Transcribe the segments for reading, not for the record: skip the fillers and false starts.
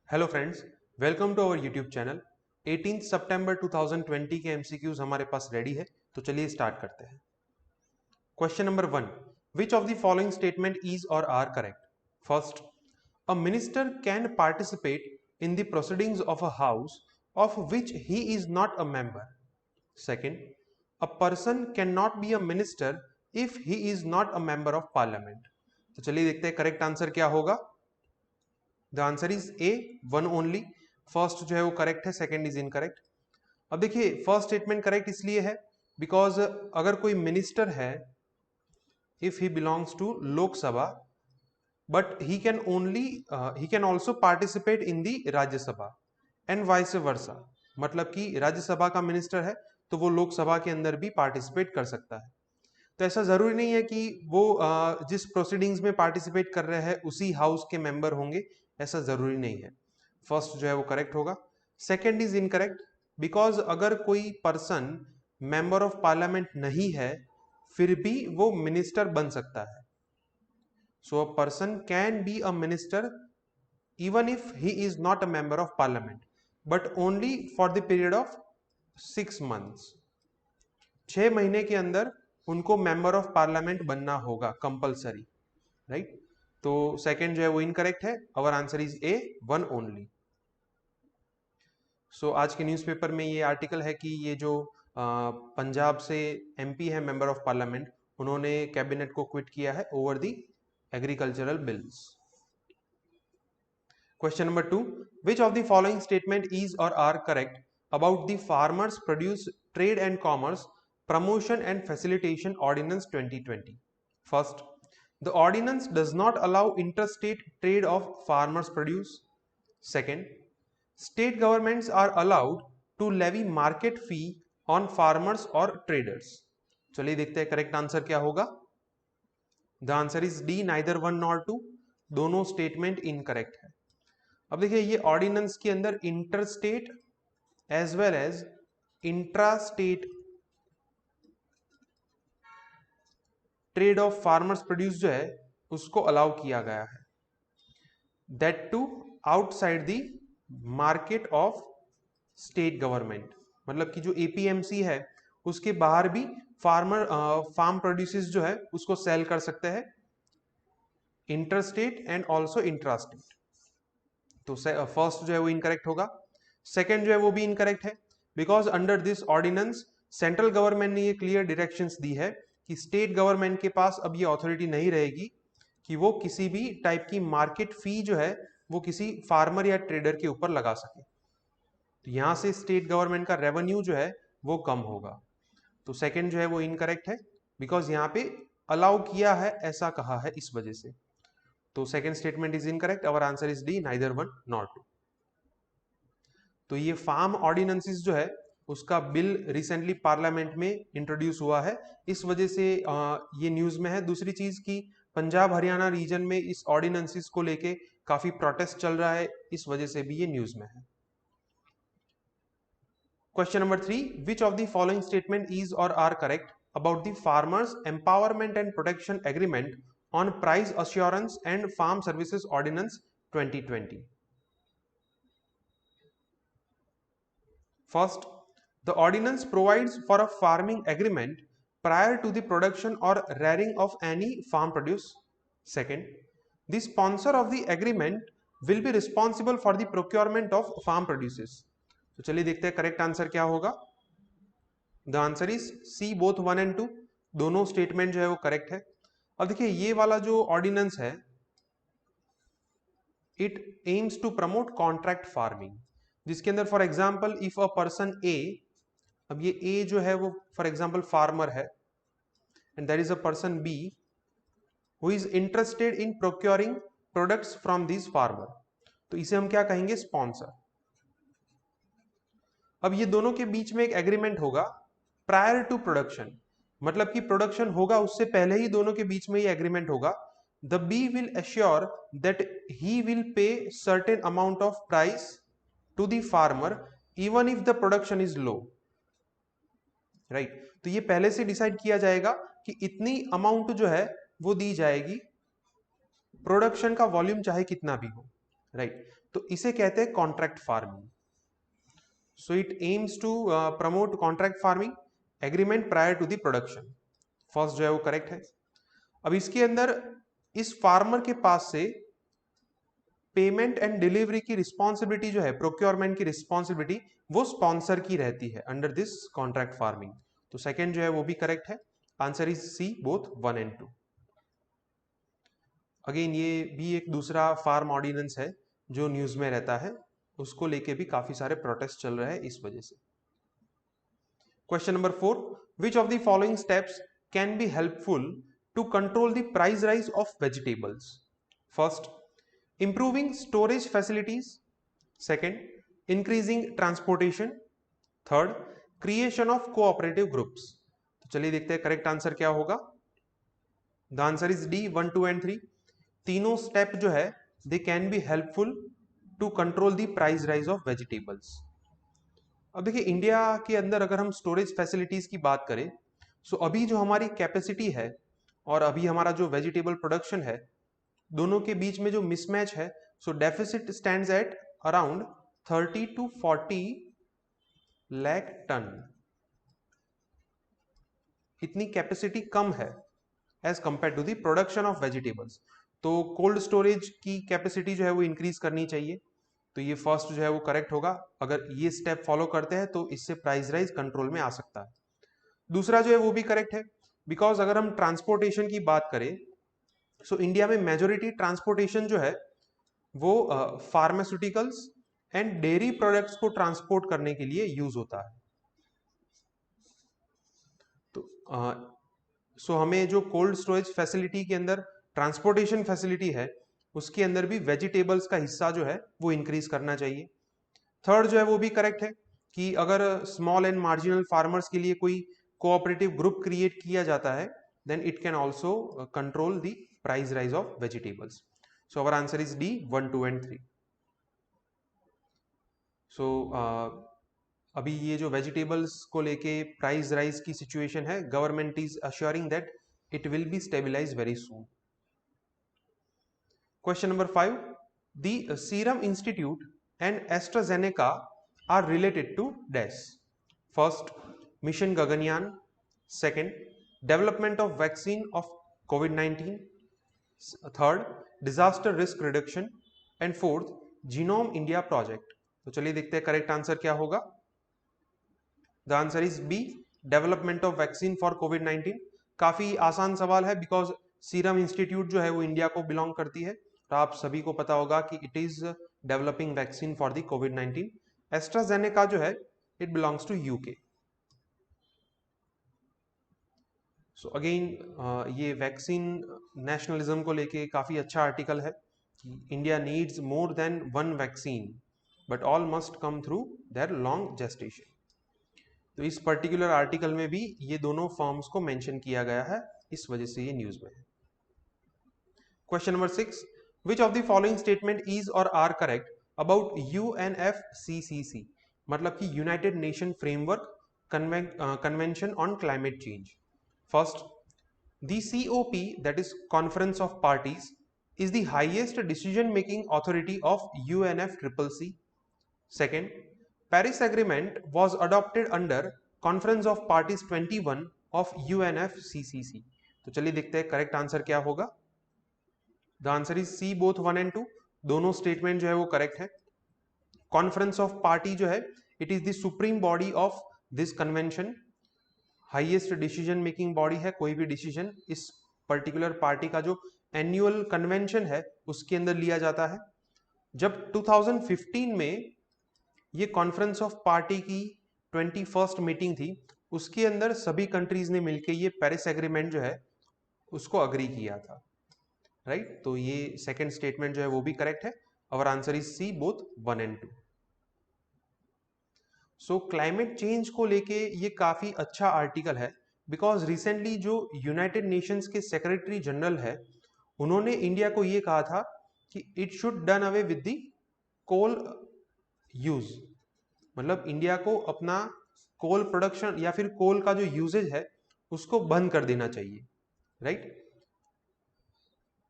Hello friends, welcome to our YouTube channel. 18 सितंबर 2020 के MCQs हमारे पास रेडी है, तो चलिए स्टार्ट करते हैं। Question number 1, which of the following statement is or are correct? First, a minister can participate in the proceedings of a house of which he is not a member. Second, a person can not be a minister if he is not a member of parliament. तो चलिए देखते हैं correct answer क्या होगा। The answer is A, one only. First जो है वो correct है, सेकंड इज इनकरेक्ट। अब देखिए फर्स्ट स्टेटमेंट करेक्ट इसलिए है बिकॉज अगर कोई मिनिस्टर है, if he belongs to Lok Sabha, but he can also participate in the Rajya Sabha and vice versa. मतलब कि राज्यसभा का मिनिस्टर है तो वो लोकसभा के अंदर भी पार्टिसिपेट कर सकता है। तो ऐसा जरूरी नहीं है कि वो जिस प्रोसीडिंग्स में पार्टिसिपेट कर रहे हैं उसी हाउस के मेंबर होंगे, ऐसा जरूरी नहीं है। फर्स्ट जो है वो करेक्ट होगा। सेकंड इज इनकरेक्ट बिकॉज अगर कोई पर्सन मेंबर ऑफ पार्लियामेंट नहीं है फिर भी वो मिनिस्टर बन सकता है। So a person can be a minister even if he is not a member of parliament, but only for the period of 6 months। 6 महीने के अंदर उनको मेंबर ऑफ पार्लियामेंट बनना होगा कंपलसरी, राइट। तो सेकंड जो है वो इनकरेक्ट है। Our answer is A, one only. So आज के न्यूज़पेपर में ये आर्टिकल है कि ये जो पंजाब से एमपी है मेंबर ऑफ पार्लियामेंट, उन्होंने कैबिनेट को क्विट किया है over the agricultural bills. Question number 2, which of the following statement is or are correct about the Farmers Produce Trade and Commerce Promotion and Facilitation Ordinance 2020? First, the ordinance does not allow interstate trade of farmers produce. Second, state governments are allowed to levy market fee on farmers or traders. चलिए देखते हैं correct answer क्या होगा। The answer is D, neither one nor two. दोनों statement incorrect है। अब देखिए ये ऑर्डिनेंस के अंदर interstate as well as intrastate trade of farmers produce जो है उसको अलाउ किया गया है, that to outside the market of state government. मतलब कि जो एपीएमसी है उसके बाहर भी फार्म प्रोड्यूसेस जो है उसको सेल कर सकते हैं, इंटरस्टेट एंड ऑल्सो इंट्रास्टेट। तो फर्स्ट जो है वो इनकरेक्ट होगा। सेकंड जो है वो भी इनकरेक्ट है because under this ordinance central government ने ये क्लियर डायरेक्शंस दी है कि स्टेट गवर्नमेंट के पास अब ये अथॉरिटी नहीं रहेगी कि वो किसी भी टाइप की मार्केट फी जो है वो किसी फार्मर या ट्रेडर के ऊपर लगा सके। तो यहां से स्टेट गवर्नमेंट का रेवेन्यू जो है वो कम होगा। तो सेकंड जो है वो इनकरेक्ट है बिकॉज यहाँ पे अलाउ किया है ऐसा कहा है इस वजह से। तो second statement is incorrect. Our answer is D, neither one nor two. तो ये फार्म ऑर्डिनेंसेस जो है उसका बिल रिसेंटली पार्लियामेंट में इंट्रोड्यूस हुआ है, इस वजह से ये न्यूज में है। दूसरी चीज की पंजाब हरियाणा रीजन में इस ऑर्डिनेंसेस को लेके काफी प्रोटेस्ट चल रहा है, इस वजह से भी ये न्यूज में है। Question number 3, which of the following statement is or are correct about the farmers empowerment and protection agreement on price assurance and farm services ordinance 2020? First, the ordinance provides for a farming agreement prior to the production or rearing of any farm produce. Second, the sponsor of the agreement will be responsible for the procurement of farm produces. तो चलिए देखते हैं correct answer क्या होगा। The answer is C, both one and two. दोनों statement जो है वो करेक्ट है। अब देखिए ये वाला जो ऑर्डिनेंस है, it aims to promote contract farming, जिसके अंदर for example if a person A, अब ये ए जो है वो फॉर एग्जाम्पल फार्मर है and there is a person B who is interested in procuring products from this farmer, तो इसे हम क्या कहेंगे, स्पॉन्सर। अब ये दोनों के बीच में एक एग्रीमेंट होगा प्रायर टू प्रोडक्शन, मतलब कि प्रोडक्शन होगा उससे पहले ही दोनों के बीच में ये एग्रीमेंट होगा। The B will assure that he will pay certain amount of price to the farmer even if the production is low, right. तो ये पहले से डिसाइड किया जाएगा कि इतनी अमाउंट जो है वो दी जाएगी, प्रोडक्शन का वॉल्यूम चाहे कितना भी हो, राइट। तो इसे कहते हैं contract farming. So it aims to promote contract farming agreement prior to the production. First जो है वो करेक्ट है। अब इसके अंदर इस फार्मर के पास से पेमेंट एंड डिलीवरी की रिस्पॉन्सिबिलिटी जो है, प्रोक्योरमेंट की रिस्पॉन्सिबिलिटी, वो स्पॉन्सर की रहती है अंडर दिस कॉन्ट्रैक्ट फार्मिंग। तो सेकंड जो है वो भी करेक्ट है। Answer is C, both 1 and 2। Again ये भी एक दूसरा फार्म ऑर्डिनेंस है जो न्यूज में रहता है, उसको लेके भी काफी सारे प्रोटेस्ट चल रहे हैं इस वजह से। Question number 4, which of the following steps can be helpful to control the price rise of vegetables? First, improving storage facilities. Second, increasing transportation. Third, creation of cooperative groups. तो चलिए देखते हैं करेक्ट आंसर क्या होगा। The answer is D, 1, 2 and 3। तीनों step जो है they can be helpful to control the price rise of vegetables. अब देखिए इंडिया के अंदर अगर हम स्टोरेज फैसिलिटीज की बात करें, सो अभी जो हमारी कैपेसिटी है और अभी हमारा जो वेजिटेबल प्रोडक्शन है, दोनों के बीच में जो मिसमैच है, so deficit stands at around 30 to 40 lakh tonne. इतनी कैपेसिटी कम है as compare to the production of vegetables. तो कोल्ड स्टोरेज की कैपेसिटी जो है वो इंक्रीज करनी चाहिए। तो ये फर्स्ट जो है वो करेक्ट होगा। अगर ये स्टेप फॉलो करते हैं तो इससे प्राइस राइज कंट्रोल में आ सकता है। दूसरा जो है वो भी करेक्ट है, बिकॉज अगर हम ट्रांसपोर्टेशन की बात करें, सो इंडिया में मेजोरिटी ट्रांसपोर्टेशन जो है वो फार्मास्यूटिकल्स एंड डेयरी प्रोडक्ट्स को ट्रांसपोर्ट करने के लिए यूज होता है। तो सो हमें जो कोल्ड स्टोरेज फैसिलिटी के अंदर ट्रांसपोर्टेशन फैसिलिटी है, उसके अंदर भी वेजिटेबल्स का हिस्सा जो है वो इंक्रीज करना चाहिए। थर्ड जो है वो भी करेक्ट है कि अगर स्मॉल एंड मार्जिनल फार्मर्स के लिए कोई कोऑपरेटिव ग्रुप क्रिएट किया जाता है, then it can also control the price rise of vegetables. So our answer is D, 1, 2 and 3। So अभी ये जो वेजिटेबल्स को लेके प्राइस राइज की सिचुएशन है, government is assuring that it will be stabilize very soon. Question number 5, the serum institute and AstraZeneca are related to dash? First, mission Gaganyaan. Second, development of vaccine of कोविड-19। Third, disaster risk reduction. And fourth, genome India project. तो चलिए देखते हैं correct answer क्या होगा। The answer is B, development of vaccine for कोविड-19। काफी आसान सवाल है, बिकॉज सीरम इंस्टीट्यूट जो है वो इंडिया को बिलोंग करती है, तो आप सभी को पता होगा कि it is developing vaccine for the कोविड-19। एस्ट्राजेनेका जो है it belongs to UK. So again ये वैक्सीन नेशनलिज्म को लेके काफी अच्छा आर्टिकल है कि India needs more than one vaccine but all must come through their long gestation. तो इस पर्टिकुलर आर्टिकल में भी ये दोनों फर्म्स को मेंशन किया गया है, इस वजह से ये न्यूज में है। Question number 6, which of the following statement is or are correct about UNFCCC? मतलब कि United nation framework convention on climate change. First, the COP, that is Conference of Parties, is the highest decision-making authority of UNFCCC. Second, Paris Agreement was adopted under Conference of Parties 21 of UNFCCC. तो चलिए देखते हैं correct answer क्या होगा। The answer is C, both 1 and 2। दोनों statement जो है वो करेक्ट है। कॉन्फ्रेंस ऑफ पार्टी जो है it is the supreme body of this convention, highest decision making body है। कोई भी डिसीजन इस पर्टिकुलर पार्टी का जो एनुअल कन्वेंशन है उसके अंदर लिया जाता है। जब 2015 में ये कॉन्फ्रेंस ऑफ पार्टी की 21st मीटिंग थी, उसके अंदर सभी कंट्रीज ने मिलकर ये पेरिस एग्रीमेंट जो है उसको अग्री किया था, राइट। तो ये सेकंड स्टेटमेंट जो है वो भी करेक्ट है। Our answer is C, both 1 and 2। So climate change को लेके ये काफी अच्छा आर्टिकल है, बिकॉज रिसेंटली जो यूनाइटेड नेशंस के सेक्रेटरी जनरल है, उन्होंने इंडिया को ये कहा था कि it should done away with the coal use. मतलब इंडिया को अपना कोल प्रोडक्शन या फिर कोल का जो यूजेज है उसको बंद कर देना चाहिए, right,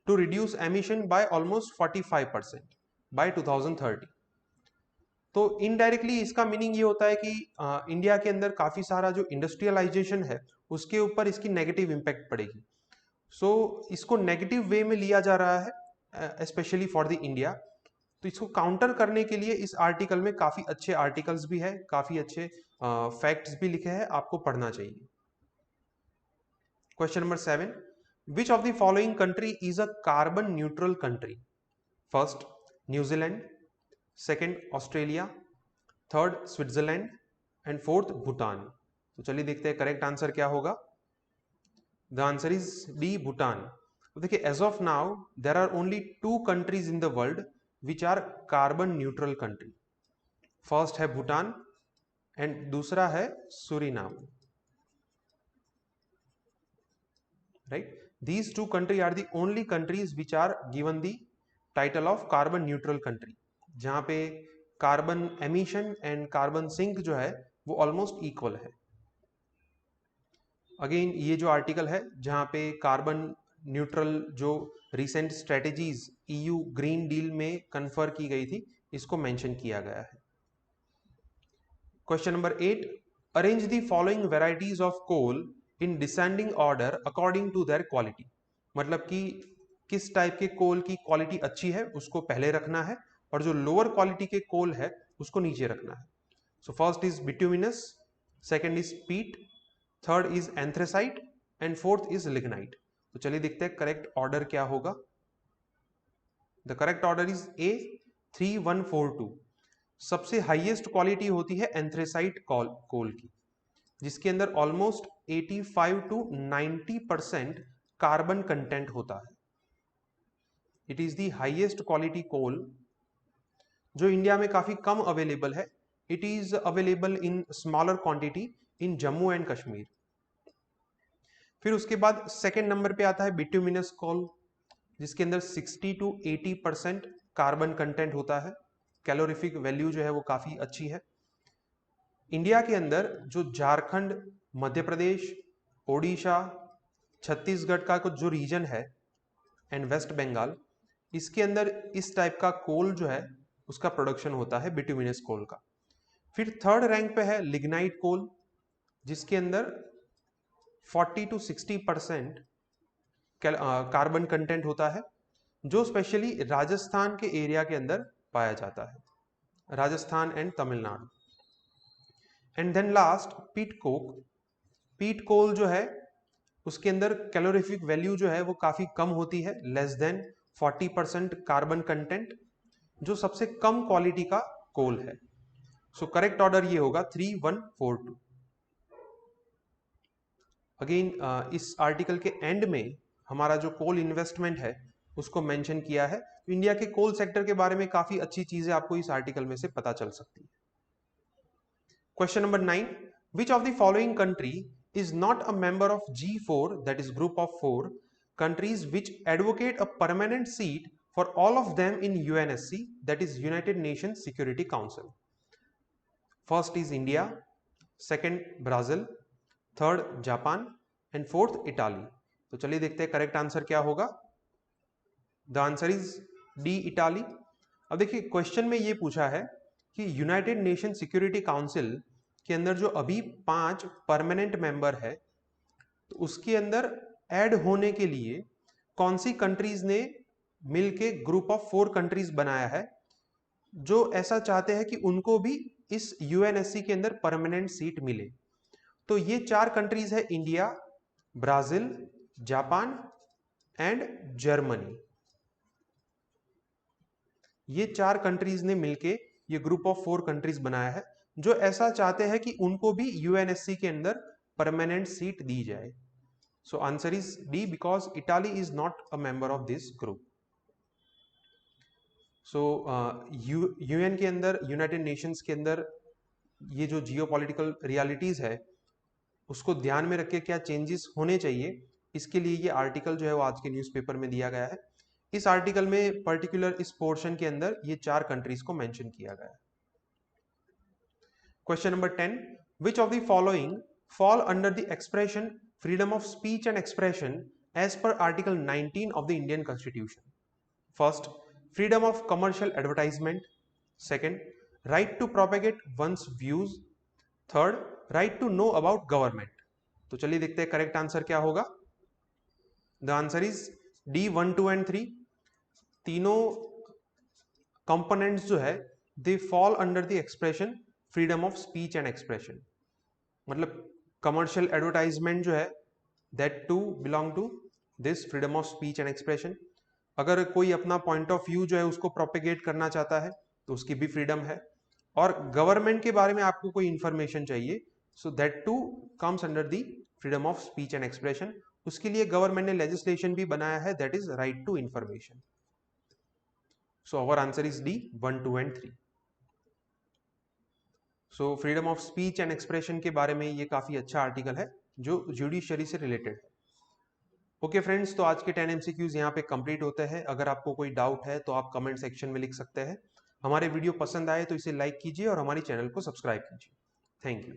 to reduce emission by almost 45%। By 2030। तो इनडायरेक्टली इसका मीनिंग ये होता है कि इंडिया के अंदर काफी सारा जो इंडस्ट्रियलाइजेशन है उसके ऊपर इसकी नेगेटिव इम्पैक्ट पड़ेगी। सो इसको नेगेटिव वे में लिया जा रहा है स्पेशली फॉर द इंडिया। तो इसको काउंटर करने के लिए इस आर्टिकल में काफी अच्छे आर्टिकल्स भी है, काफी अच्छे फैक्ट्स भी लिखे हैं, आपको पढ़ना चाहिए। Question number 7, which of the following country is a carbon neutral country? First New Zealand, second Australia, third Switzerland and fourth Bhutan. तो चलिए देखते हैं करेक्ट आंसर क्या होगा। The answer is D, Bhutan. तो देखिए as of now there are only 2 countries in the world which are carbon neutral country. First है Bhutan and दूसरा है Suriname. Right, these 2 countries are the only countries which are given the title of carbon neutral country, जहां पे carbon emission and carbon sink जो है वो almost equal है। Again ये जो आर्टिकल है जहां पे कार्बन न्यूट्रल जो recent strategies EU green deal में कन्फर की गई थी, इसको मेंशन किया गया है। Question number 8, arrange the following varieties of coal in descending order according to their quality. मतलब कि किस टाइप के कोल की क्वालिटी अच्छी है उसको पहले रखना है और जो लोअर क्वालिटी के कोल है उसको नीचे रखना है। So first is bituminous, second is peat, third is anthracite and fourth is lignite. तो चलिए देखते हैं करेक्ट ऑर्डर क्या होगा। The correct order is A 3142। सबसे हाईएस्ट क्वालिटी होती है एंथ्रेसाइट कोल की, जिसके अंदर ऑलमोस्ट 85 to 90% कार्बन कंटेंट होता है। It is the highest quality coal जो इंडिया में काफी कम अवेलेबल है। It is available in smaller quantity in Jammu and Kashmir. फिर उसके बाद सेकेंड नंबर पे आता है बिट्यूमिनस कोल, जिसके अंदर 60 to 80% कार्बन कंटेंट होता है। कैलोरीफिक वैल्यू जो है वो काफी अच्छी है। इंडिया के अंदर जो झारखंड, मध्य प्रदेश, ओडिशा, छत्तीसगढ़ का कुछ जो रीजन है एंड वेस्ट बंगाल, इसके अंदर इस टाइप का कोल जो है उसका प्रोडक्शन होता है बिट्यूमिनस कोल का। फिर थर्ड रैंक पे है लिग्नाइट कोल, जिसके अंदर 40 to 60% कार्बन कंटेंट होता है, जो स्पेशली राजस्थान के एरिया के अंदर पाया जाता है, Rajasthan and Tamil Nadu. And then last peat coke. Peat coal जो है उसके अंदर कैलोरीफिक वैल्यू जो है वो काफी कम होती है, लेस देन 40% कार्बन कंटेंट, जो सबसे कम क्वालिटी का कोल है। सो करेक्ट ऑर्डर ये होगा 3142। अगेन इस आर्टिकल के एंड में हमारा जो कोल इन्वेस्टमेंट है उसको मेंशन किया है। तो इंडिया के कोल सेक्टर के बारे में काफी अच्छी चीजें आपको इस आर्टिकल में से पता चल सकती है। Question number 9, which of the following country is not a member of G4, that is group of 4 countries which advocate a permanent seat for all of them in UNSC, that is United Nations Security Council. First is India, second Brazil, third Japan and fourth Italy. तो चलिए देखते हैं correct answer क्या होगा। The answer is D, Italy. अब देखिए question में ये पूछा है कि यूनाइटेड नेशन सिक्योरिटी काउंसिल के अंदर जो अभी 5 परमानेंट मेंबर है, तो उसके अंदर ऐड होने के लिए कौन सी कंट्रीज ने मिलके ग्रुप ऑफ 4 कंट्रीज बनाया है जो ऐसा चाहते हैं कि उनको भी इस यूएनएससी के अंदर परमानेंट सीट मिले। तो ये 4 कंट्रीज है India, Brazil, Japan and Germany. ये 4 कंट्रीज ने मिलके ये ग्रुप ऑफ 4 कंट्रीज बनाया है जो ऐसा चाहते हैं कि उनको भी यूएनएससी के अंदर परमानेंट सीट दी जाए। So answer is D, because Italy is not a member of this group. So UN के अंदर, यूनाइटेड नेशंस के अंदर ये जो जियोपॉलिटिकल रियलिटीज है उसको ध्यान में रख के क्या चेंजेस होने चाहिए, इसके लिए ये आर्टिकल जो है वो आज के न्यूज़पेपर में दिया गया है। इस आर्टिकल में पर्टिकुलर इस पोर्शन के अंदर ये 4 कंट्रीज को मेंशन किया गया है। Question number 10. Which of the following fall under the expression freedom of speech and expression as per Article 19 of the Indian Constitution? First, freedom of commercial advertisement. Second, right to propagate one's views. Third, right to know about government. तो चलिए देखते हैं correct answer क्या होगा. The answer is D 1, 2 and 3. तीनों components जो है they fall under the expression freedom of speech and expression. मतलब कमर्शियल एडवर्टाइजमेंट जो है that too belong to this freedom of speech and expression. अगर कोई अपना पॉइंट ऑफ व्यू जो है उसको प्रोपेगेट करना चाहता है तो उसकी भी फ्रीडम है. और गवर्नमेंट के बारे में आपको कोई इंफॉर्मेशन चाहिए so that too comes under the freedom of speech and expression. उसके लिए गवर्नमेंट ने लेजिस्लेशन भी बनाया है that is right to information. So our answer is D 1, 2 and 3. सो फ्रीडम ऑफ स्पीच एंड एक्सप्रेशन के बारे में ये काफी अच्छा आर्टिकल है जो जुडिशरी से रिलेटेड है. ओके फ्रेंड्स, तो आज के 10 MCQs यहाँ पे कंप्लीट होते हैं. अगर आपको कोई डाउट है तो आप कमेंट सेक्शन में लिख सकते हैं. हमारे वीडियो पसंद आए तो इसे लाइक कीजिए और हमारे चैनल को सब्सक्राइब कीजिए. Thank you.